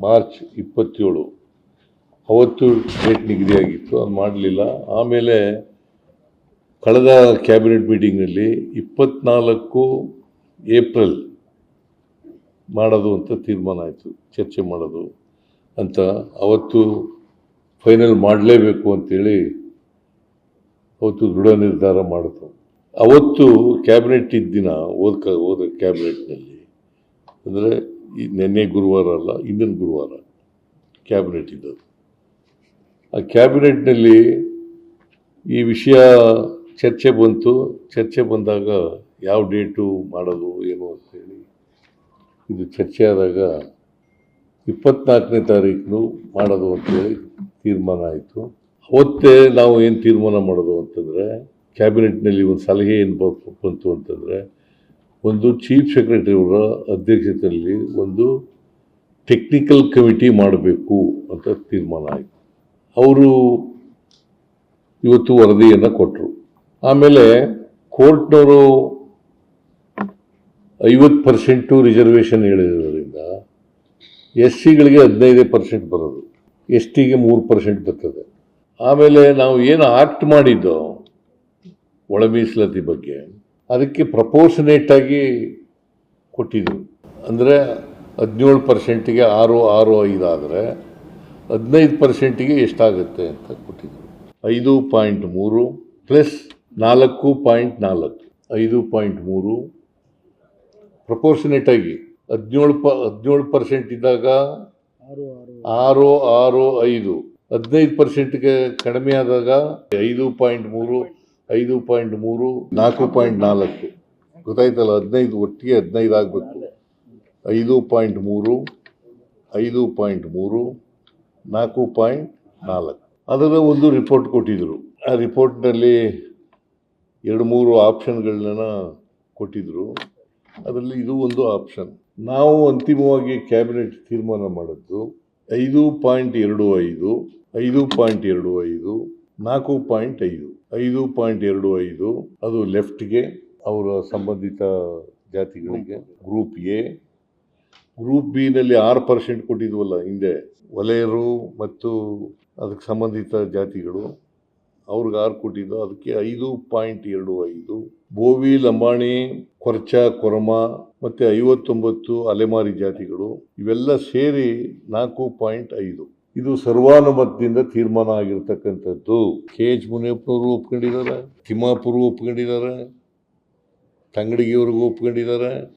March 27 ಅವತ್ತು date ನಿಗದಿಯಾಗಿತ್ತು, ಅದು ಮಾಡಲಿಲ್ಲ. ಆಮೇಲೆ ಕಳೆದ ಕ್ಯಾಬಿನೆಟ್ ಮೀಟಿಂಗ್ನಲ್ಲಿ 24 ಏಪ್ರಿಲ್ ಮಾಡೋದು ಅಂತ ತೀರ್ಮಾನ ಆಯಿತು, ಚರ್ಚೆ ಮಾಡೋದು ಅಂತ. ಅವತ್ತು ಫೈನಲ್ ಮಾಡಲೇಬೇಕು ಅಂತೇಳಿ ಅವತ್ತು ದೃಢ ನಿರ್ಧಾರ ಮಾಡಿತು. ಅವತ್ತು ಕ್ಯಾಬಿನೆಟ್ ಇದ್ದ ದಿನ ಹೋದ ಕ್ಯಾಬಿನೆಟ್ನಲ್ಲಿ, ಅಂದರೆ ನಿನ್ನೆ ಗುರುವಾರ ಅಲ್ಲ, ಇಂದಿನ ಗುರುವಾರ ಕ್ಯಾಬಿನೆಟ್ ಇದ್ದದ್ದು. ಆ ಕ್ಯಾಬಿನೆಟ್ನಲ್ಲಿ ಈ ವಿಷಯ ಚರ್ಚೆ ಬಂತು. ಚರ್ಚೆ ಬಂದಾಗ ಯಾವ ಡೇಟು ಮಾಡೋದು ಏನು ಅಂತೇಳಿ ಇದು ಚರ್ಚೆ ಆದಾಗ 24ನೇ ತಾರೀಕು ಮಾಡೋದು ಅಂತೇಳಿ ತೀರ್ಮಾನ ಆಯಿತು. ಅವತ್ತೇ ನಾವು ಏನು ತೀರ್ಮಾನ ಮಾಡೋದು ಅಂತಂದರೆ, ಕ್ಯಾಬಿನೆಟ್ನಲ್ಲಿ ಒಂದು ಸಲಹೆ ಏನು ಬಂತು ಅಂತಂದರೆ, ಒಂದು ಚೀಫ್ ಸೆಕ್ರೆಟರಿ ಅವರ ಅಧ್ಯಕ್ಷತೆಯಲ್ಲಿ ಒಂದು ಟೆಕ್ನಿಕಲ್ ಕಮಿಟಿ ಮಾಡಬೇಕು ಅಂತ ತೀರ್ಮಾನ ಆಯಿತು. ಅವರು ಇವತ್ತು ವರದಿಯನ್ನು ಕೊಟ್ಟರು. ಆಮೇಲೆ ಕೋರ್ಟ್ನವರು 50% ರಿಸರ್ವೇಷನ್ ಹೇಳಿರೋದ್ರಿಂದ SCಗಳಿಗೆ 15% ಬರೋದು, STಗೆ 3% ಬರ್ತದೆ. ಆಮೇಲೆ ನಾವು ಏನು ಆಕ್ಟ್ ಮಾಡಿದ್ದೋ ಒಳ ಮೀಸಲಾತಿ ಬಗ್ಗೆ, ಅದಕ್ಕೆ ಪ್ರಪೋರ್ಷನೇಟ್ ಆಗಿ ಕೊಟ್ಟಿದ್ರು. ಅಂದರೆ 17%ಗೆ 6.5 ಆದರೆ 15%ಗೆ ಎಷ್ಟಾಗುತ್ತೆ ಅಂತ ಕೊಟ್ಟಿದ್ರು. 5.3 ಪ್ಲಸ್ 4.4 5.3 ಪ್ರಪೋರ್ಷನೇಟ್ ಆಗಿ 17% ಇದ್ದಾಗ 6.5 15%ಗೆ ಕಡಿಮೆ ಆದಾಗ 5.3 5.3 4.4 ಗೊತ್ತಾಯ್ತಲ್ಲ. 15 ಒಟ್ಟಿಗೆ 15 ಆಗಬೇಕು. 5.3 5.3 4.4 ಅದರ ಒಂದು ರಿಪೋರ್ಟ್ ಕೊಟ್ಟಿದ್ರು. ಆ ರಿಪೋರ್ಟ್ನಲ್ಲಿ 2-3 ಆಪ್ಷನ್ಗಳನ್ನ ಕೊಟ್ಟಿದ್ರು. ಅದರಲ್ಲಿ ಇದು ಒಂದು ಆಪ್ಷನ್. ನಾವು ಅಂತಿಮವಾಗಿ ಕ್ಯಾಬಿನೆಟ್ ತೀರ್ಮಾನ ಮಾಡಿದ್ದು 5.25 5.25 4.5 5.25 ಅದು ಲೆಫ್ಟ್ಗೆ, ಅವರ ಸಂಬಂಧಿತ ಜಾತಿಗಳಿಗೆ. Group A. ಗ್ರೂಪ್ ಬಿ ನಲ್ಲಿ 6% ಕೊಟ್ಟಿದ್ವಲ್ಲ ಹಿಂದೆ, ವಲಯರು ಮತ್ತು ಅದಕ್ಕೆ ಸಂಬಂಧಿತ ಜಾತಿಗಳು, ಅವ್ರಿಗೆ 6 ಕೊಟ್ಟಿದ್ದು. ಅದಕ್ಕೆ 5.25 ಬೋವಿ, ಲಂಬಾಣಿ, ಕೊರ್ಚ, ಕೊರಮ ಮತ್ತು 59 ಅಲೆಮಾರಿ ಜಾತಿಗಳು, ಇವೆಲ್ಲ ಸೇರಿ 4.5. ಇದು ಸರ್ವಾನುಮತದಿಂದ ತೀರ್ಮಾನ ಆಗಿರ್ತಕ್ಕಂಥದ್ದು. KH ಮುನಿಯಪ್ಪನವರು ಒಪ್ಕೊಂಡಿದ್ದಾರೆ, ತಿಮ್ಮಾಪುರು ಒಪ್ಕೊಂಡಿದ್ದಾರೆ, ತಂಗಡಿಗೆಯವ್ರಿಗೂ ಒಪ್ಕೊಂಡಿದ್ದಾರೆ,